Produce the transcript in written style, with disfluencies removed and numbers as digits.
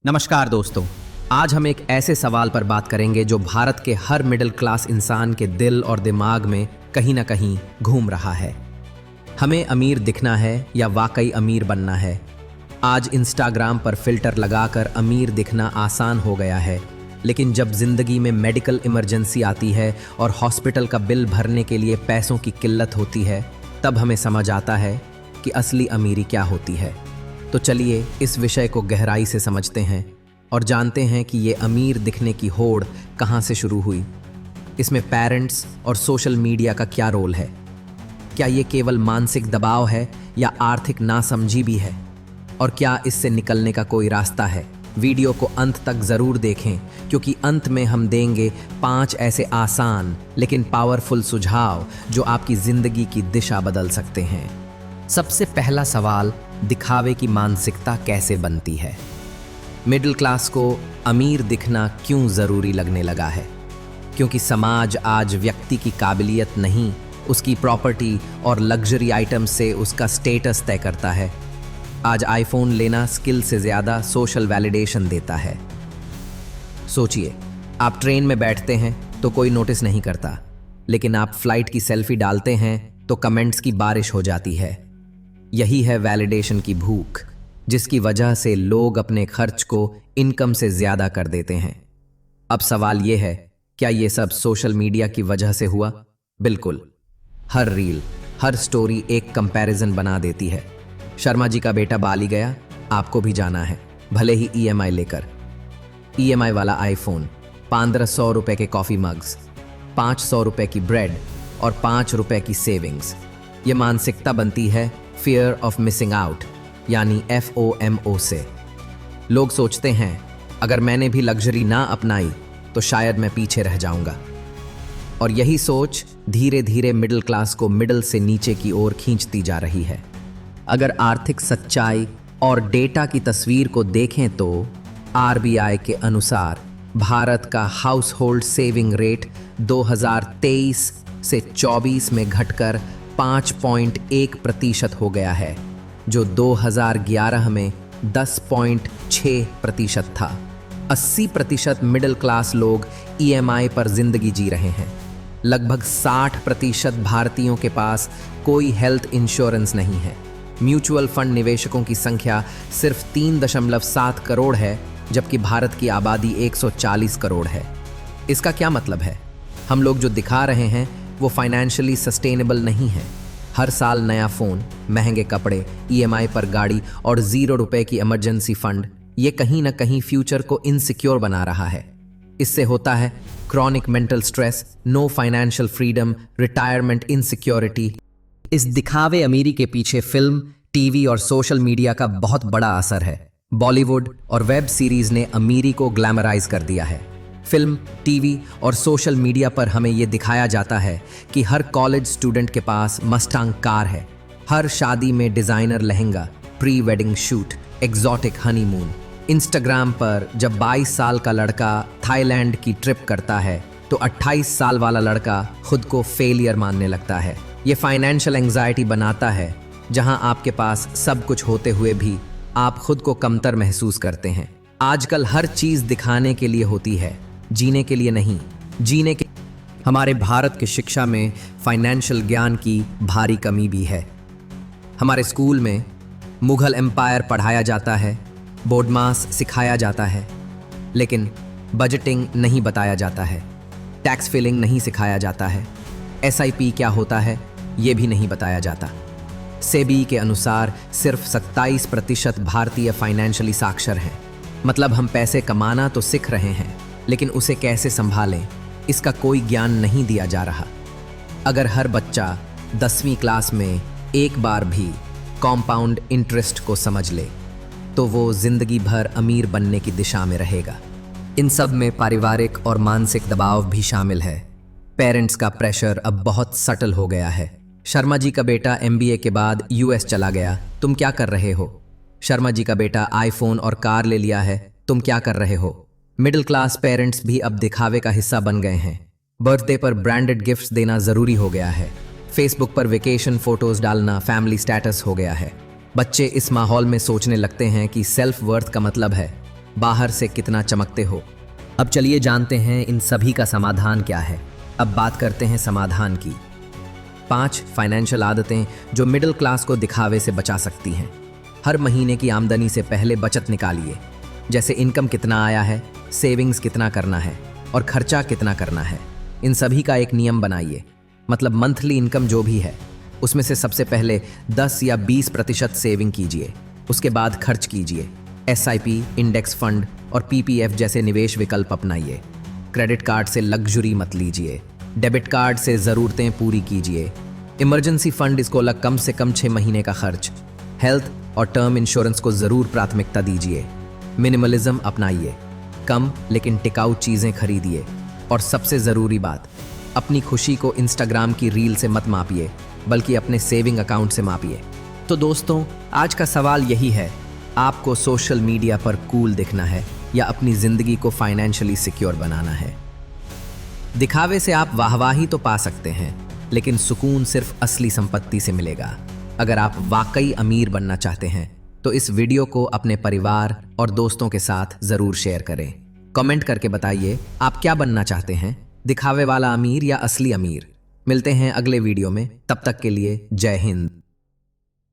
नमस्कार दोस्तों। आज हम एक ऐसे सवाल पर बात करेंगे जो भारत के हर मिडिल क्लास इंसान के दिल और दिमाग में कहीं ना कहीं घूम रहा है। हमें अमीर दिखना है या वाकई अमीर बनना है? आज इंस्टाग्राम पर फिल्टर लगाकर अमीर दिखना आसान हो गया है, लेकिन जब जिंदगी में मेडिकल इमरजेंसी आती है और हॉस्पिटल का बिल भरने के लिए पैसों की किल्लत होती है, तब हमें समझ आता है कि असली अमीरी क्या होती है। तो चलिए इस विषय को गहराई से समझते हैं और जानते हैं कि ये अमीर दिखने की होड़ कहाँ से शुरू हुई। इसमें पेरेंट्स और सोशल मीडिया का क्या रोल है? क्या ये केवल मानसिक दबाव है या आर्थिक नासमझी भी है? और क्या इससे निकलने का कोई रास्ता है? वीडियो को अंत तक ज़रूर देखें, क्योंकि अंत में हम देंगे 5 ऐसे आसान लेकिन पावरफुल सुझाव जो आपकी ज़िंदगी की दिशा बदल सकते हैं। सबसे पहला सवाल, दिखावे की मानसिकता कैसे बनती है? मिडिल क्लास को अमीर दिखना क्यों ज़रूरी लगने लगा है? क्योंकि समाज आज व्यक्ति की काबिलियत नहीं, उसकी प्रॉपर्टी और लग्जरी आइटम से उसका स्टेटस तय करता है। आज आईफोन लेना स्किल से ज़्यादा सोशल वैलिडेशन देता है। सोचिए, आप ट्रेन में बैठते हैं तो कोई नोटिस नहीं करता, लेकिन आप फ्लाइट की सेल्फी डालते हैं तो कमेंट्स की बारिश हो जाती है। यही है वैलिडेशन की भूख, जिसकी वजह से लोग अपने खर्च को इनकम से ज़्यादा कर देते हैं। अब सवाल यह है, क्या ये सब सोशल मीडिया की वजह से हुआ? बिल्कुल। हर रील, हर स्टोरी एक कंपैरिजन बना देती है। शर्मा जी का बेटा बाली गया, आपको भी जाना है, भले ही ईएमआई लेकर। ईएमआई वाला आईफोन, 1500 रुपए के कॉफ़ी मग्स, 500 रुपए की ब्रेड और 5 रुपए की सेविंग्स। ये मानसिकता बनती है फियर ऑफ मिसिंग आउट, यानी FOMO से। लोग सोचते हैं, अगर मैंने भी लग्जरी ना अपनाई तो शायद मैं पीछे रह जाऊंगा। और यही सोच धीरे धीरे मिडिल क्लास को मिडिल से नीचे की ओर खींचती जा रही है। अगर आर्थिक सच्चाई और डेटा की तस्वीर को देखें तो RBI के अनुसार भारत का हाउस होल्ड सेविंग रेट 2023 से 24 में घटकर 5.1% हो गया है, जो 2011 में 10.6% था। 80% मिडिल क्लास लोग EMI पर जिंदगी जी रहे हैं। लगभग 60% भारतीयों के पास कोई हेल्थ इंश्योरेंस नहीं है। म्यूचुअल फंड निवेशकों की संख्या सिर्फ 3.7 करोड़ है, जबकि भारत की आबादी 140 करोड़ है। इसका क्या मतलब है? हम लोग जो दिखा रहे हैं वो फाइनेंशियली सस्टेनेबल नहीं है। हर साल नया फ़ोन, महंगे कपड़े, EMI पर गाड़ी और 0 रुपए की इमरजेंसी फंड, ये कहीं ना कहीं फ्यूचर को इनसिक्योर बना रहा है। इससे होता है chronic mental stress, no financial freedom, retirement insecurity. इस दिखावे अमीरी के पीछे फिल्म, टीवी और सोशल मीडिया का बहुत बड़ा असर है। बॉलीवुड और वेब सीरीज ने अमीरी को ग्लैमराइज कर दिया है। फिल्म, टीवी और सोशल मीडिया पर हमें ये दिखाया जाता है कि हर कॉलेज स्टूडेंट के पास मस्टांग कार है, हर शादी में designer lehenga, pre wedding shoot, exotic honeymoon. Instagram पर जब 22 साल का लड़का थाईलैंड की ट्रिप करता है तो 28 साल वाला लड़का खुद को फेलियर मानने लगता है। ये फाइनेंशियल एंग्जाइटी बनाता है, जहां आपके पास सब कुछ होते हुए भी आप खुद को कमतर महसूस करते हैं। आजकल हर चीज़ दिखाने के लिए होती है, जीने के लिए नहीं। जीने के हमारे भारत की शिक्षा में फाइनेंशियल ज्ञान की भारी कमी भी है। हमारे स्कूल में मुगल एम्पायर पढ़ाया जाता है, बोर्ड मास सिखाया जाता है, लेकिन बजटिंग नहीं बताया जाता है, टैक्स फिलिंग नहीं सिखाया जाता है, SIP क्या होता है ये भी नहीं बताया जाता। सेबी के अनुसार सिर्फ 27% भारतीय फाइनेंशियली साक्षर हैं। मतलब हम पैसे कमाना तो सीख रहे हैं, लेकिन उसे कैसे संभालें इसका कोई ज्ञान नहीं दिया जा रहा। अगर हर बच्चा 10वीं क्लास में एक बार भी कॉम्पाउंड इंटरेस्ट को समझ ले तो वो जिंदगी भर अमीर बनने की दिशा में रहेगा। इन सब में पारिवारिक और मानसिक दबाव भी शामिल है। पेरेंट्स का प्रेशर अब बहुत सटल हो गया है। शर्मा जी का बेटा MBA के बाद US चला गया, तुम क्या कर रहे हो? शर्मा जी का बेटा आईफोन और कार ले लिया है, तुम क्या कर रहे हो? मिडिल क्लास पेरेंट्स भी अब दिखावे का हिस्सा बन गए हैं। बर्थडे पर ब्रांडेड गिफ्ट्स देना ज़रूरी हो गया है। फेसबुक पर वेकेशन फोटोज डालना फैमिली स्टेटस हो गया है। बच्चे इस माहौल में सोचने लगते हैं कि सेल्फ वर्थ का मतलब है बाहर से कितना चमकते हो। अब चलिए जानते हैं इन सभी का समाधान क्या है। अब बात करते हैं समाधान की। 5 फाइनेंशियल आदतें जो मिडिल क्लास को दिखावे से बचा सकती हैं। हर महीने की आमदनी से पहले बचत निकालिए, जैसे इनकम कितना आया है, सेविंग्स कितना करना है और खर्चा कितना करना है। इन सभी का एक नियम बनाइए, मतलब मंथली इनकम जो भी है उसमें से सबसे पहले 10 या 20% सेविंग कीजिए, उसके बाद खर्च कीजिए। SIP, इंडेक्स फंड और PPF जैसे निवेश विकल्प अपनाइए। क्रेडिट कार्ड से लग्जरी मत लीजिए, डेबिट कार्ड से ज़रूरतें पूरी कीजिए। इमरजेंसी फंड इसको अलग, कम से कम 6 महीने का खर्च। हेल्थ और टर्म इंश्योरेंस को ज़रूर प्राथमिकता दीजिए। मिनिमलिज्म अपनाइए, कम लेकिन टिकाऊ चीज़ें खरीदिए। और सबसे ज़रूरी बात, अपनी खुशी को इंस्टाग्राम की रील से मत मापिए, बल्कि अपने सेविंग अकाउंट से मापिए। तो दोस्तों, आज का सवाल यही है, आपको सोशल मीडिया पर कूल दिखना है या अपनी ज़िंदगी को फाइनेंशियली सिक्योर बनाना है? दिखावे से आप वाहवाही तो पा सकते हैं, लेकिन सुकून सिर्फ असली संपत्ति से मिलेगा। अगर आप वाकई अमीर बनना चाहते हैं तो इस वीडियो को अपने परिवार और दोस्तों के साथ ज़रूर शेयर करें। कमेंट करके बताइए आप क्या बनना चाहते हैं, दिखावे वाला अमीर या असली अमीर। मिलते हैं अगले वीडियो में, तब तक के लिए जय हिंद।